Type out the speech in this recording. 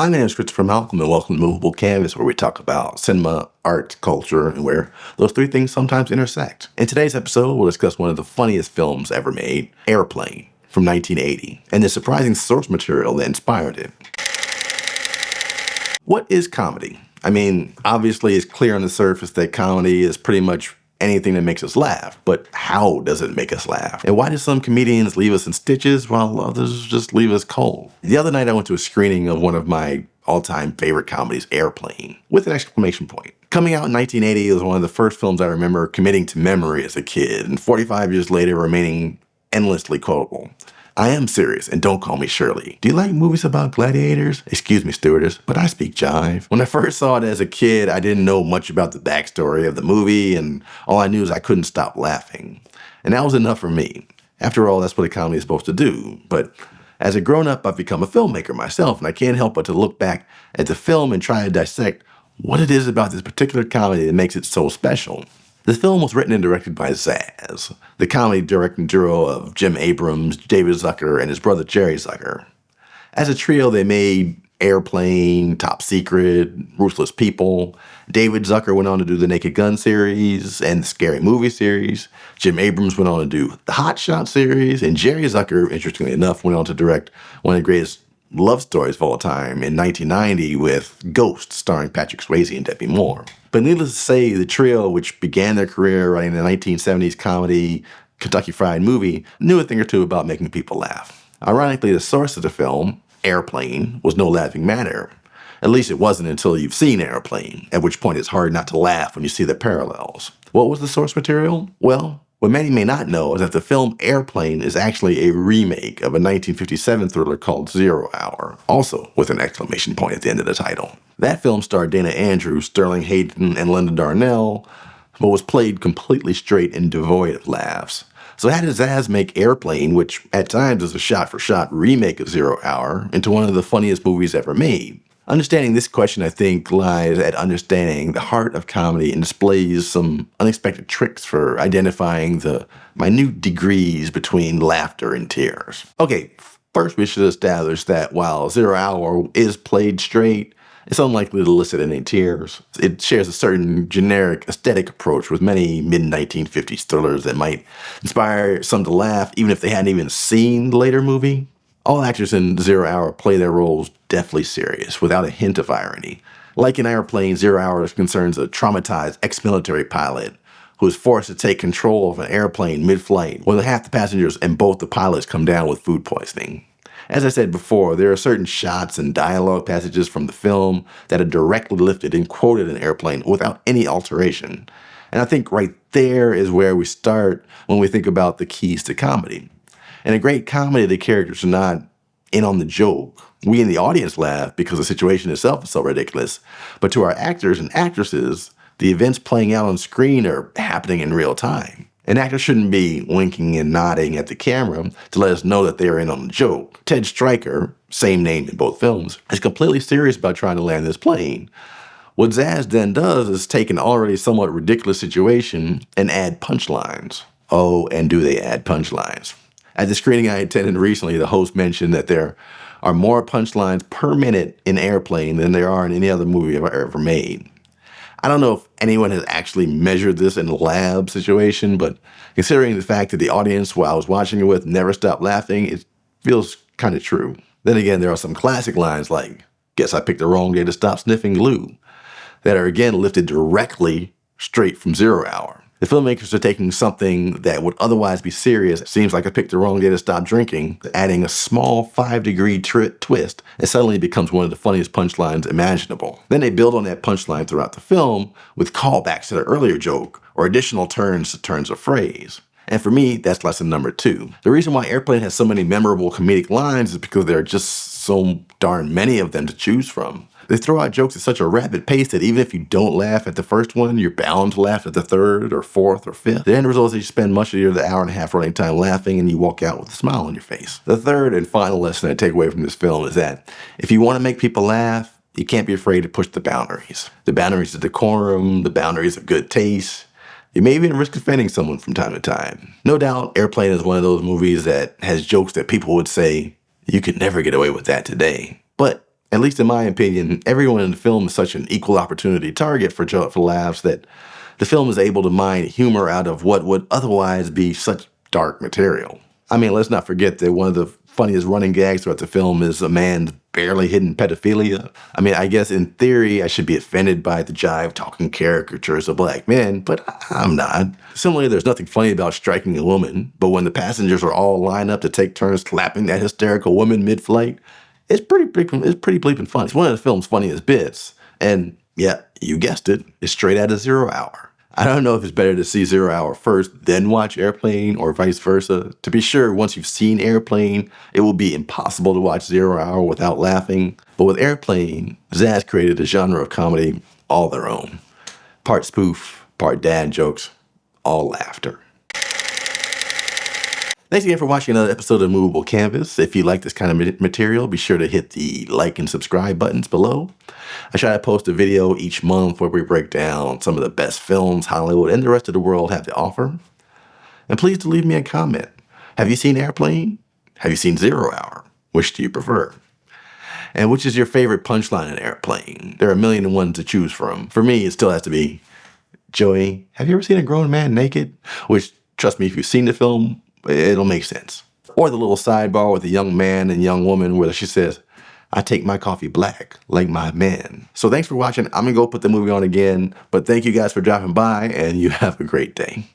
Hi, my name is Christopher Malcolm, and welcome to Movable Canvas, where we talk about cinema, art, culture, and where those three things sometimes intersect. In today's episode, we'll discuss one of the funniest films ever made, Airplane, from 1980, and the surprising source material that inspired it. What is comedy? I mean, obviously it's clear on the surface that comedy is pretty much anything that makes us laugh, but how does it make us laugh? And why do some comedians leave us in stitches while others just leave us cold? The other night I went to a screening of one of my all-time favorite comedies, Airplane, with an exclamation point. Coming out in 1980, it was one of the first films I remember committing to memory as a kid, and 45 years later remaining endlessly quotable. I am serious, and don't call me Shirley. Do you like movies about gladiators? Excuse me, stewardess, but I speak jive. When I first saw it as a kid, I didn't know much about the backstory of the movie, and all I knew is I couldn't stop laughing. And that was enough for me. After all, that's what a comedy is supposed to do. But as a grown-up, I've become a filmmaker myself, and I can't help but to look back at the film and try to dissect what it is about this particular comedy that makes it so special. The film was written and directed by Zaz, the comedy directing duo of Jim Abrams, David Zucker, and his brother Jerry Zucker. As a trio, they made Airplane, Top Secret, Ruthless People. David Zucker went on to do the Naked Gun series and the Scary Movie series. Jim Abrams went on to do the Hot Shot series. And Jerry Zucker, interestingly enough, went on to direct one of the greatest love stories of all time in 1990 with Ghost, starring Patrick Swayze and Debbie Moore. But needless to say, the trio, which began their career writing the 1970s comedy Kentucky Fried Movie, knew a thing or two about making people laugh. Ironically, the source of the film, Airplane, was no laughing matter. At least it wasn't until you've seen Airplane, at which point it's hard not to laugh when you see the parallels. What was the source material? Well, what many may not know is that the film Airplane is actually a remake of a 1957 thriller called 0 Hour, also with an exclamation point at the end of the title. That film starred Dana Andrews, Sterling Hayden, and Linda Darnell, but was played completely straight and devoid of laughs. So how did Zaz make Airplane, which at times is a shot-for-shot remake of 0 Hour, into one of the funniest movies ever made? Understanding this question, I think, lies at understanding the heart of comedy and displays some unexpected tricks for identifying the minute degrees between laughter and tears. Okay, first we should establish that while 0 Hour is played straight, it's unlikely to elicit any tears. It shares a certain generic aesthetic approach with many mid-1950s thrillers that might inspire some to laugh even if they hadn't even seen the later movie. All actors in 0 Hour play their roles deathly serious, without a hint of irony. Like in Airplane, 0 Hour concerns a traumatized ex-military pilot who is forced to take control of an airplane mid-flight when half the passengers and both the pilots come down with food poisoning. As I said before, there are certain shots and dialogue passages from the film that are directly lifted and quoted in Airplane without any alteration. And I think right there is where we start when we think about the keys to comedy. In a great comedy, the characters are not in on the joke. We in the audience laugh because the situation itself is so ridiculous. But to our actors and actresses, the events playing out on screen are happening in real time. An actor shouldn't be winking and nodding at the camera to let us know that they are in on the joke. Ted Stryker, same name in both films, is completely serious about trying to land this plane. What Zaz then does is take an already somewhat ridiculous situation and add punchlines. Oh, and do they add punchlines? At the screening I attended recently, the host mentioned that there are more punchlines per minute in Airplane than there are in any other movie I've ever made. I don't know if anyone has actually measured this in a lab situation, but considering the fact that the audience who I was watching it with never stopped laughing, it feels kind of true. Then again, there are some classic lines like, "Guess I picked the wrong day to stop sniffing glue," that are again lifted directly straight from 0 Hour. The filmmakers are taking something that would otherwise be serious, seems like I picked the wrong day to stop drinking, adding a small 5-degree twist, and suddenly it becomes one of the funniest punchlines imaginable. Then they build on that punchline throughout the film with callbacks to the earlier joke or additional turns to turns of phrase. And for me, that's lesson number 2. The reason why Airplane has so many memorable comedic lines is because there are just so darn many of them to choose from. They throw out jokes at such a rapid pace that even if you don't laugh at the first one, you're bound to laugh at the third or fourth or fifth. The end result is that you spend much of the hour and a half running time laughing and you walk out with a smile on your face. The third and final lesson I take away from this film is that if you want to make people laugh, you can't be afraid to push the boundaries. The boundaries of decorum, the boundaries of good taste. You may even risk offending someone from time to time. No doubt, Airplane is one of those movies that has jokes that people would say, you could never get away with that today. But At least in my opinion, everyone in the film is such an equal opportunity target for laughs that the film is able to mine humor out of what would otherwise be such dark material. I mean, let's not forget that one of the funniest running gags throughout the film is a man's barely hidden pedophilia. I mean, I guess in theory, I should be offended by the jive-talking caricatures of black men, but I'm not. Similarly, there's nothing funny about striking a woman, but when the passengers are all lined up to take turns slapping that hysterical woman mid-flight, it's pretty bleeping funny. It's one of the film's funniest bits, and yeah, you guessed it, it's straight out of 0 Hour. I don't know if it's better to see 0 Hour first, then watch Airplane, or vice versa. To be sure, once you've seen Airplane, it will be impossible to watch 0 Hour without laughing. But with Airplane, Zaz created a genre of comedy all their own. Part spoof, part dad jokes, all laughter. Thanks again for watching another episode of Movable Canvas. If you like this kind of material, be sure to hit the like and subscribe buttons below. I try to post a video each month where we break down some of the best films Hollywood and the rest of the world have to offer. And please do leave me a comment. Have you seen Airplane? Have you seen 0 Hour? Which do you prefer? And which is your favorite punchline in Airplane? There are a million and one to choose from. For me, it still has to be, Joey, have you ever seen a grown man naked? Which, trust me, if you've seen the film, it'll make sense. Or the little sidebar with the young man and young woman where she says, I take my coffee black, like my man. So thanks for watching. I'm gonna go put the movie on again, but thank you guys for dropping by, and you have a great day.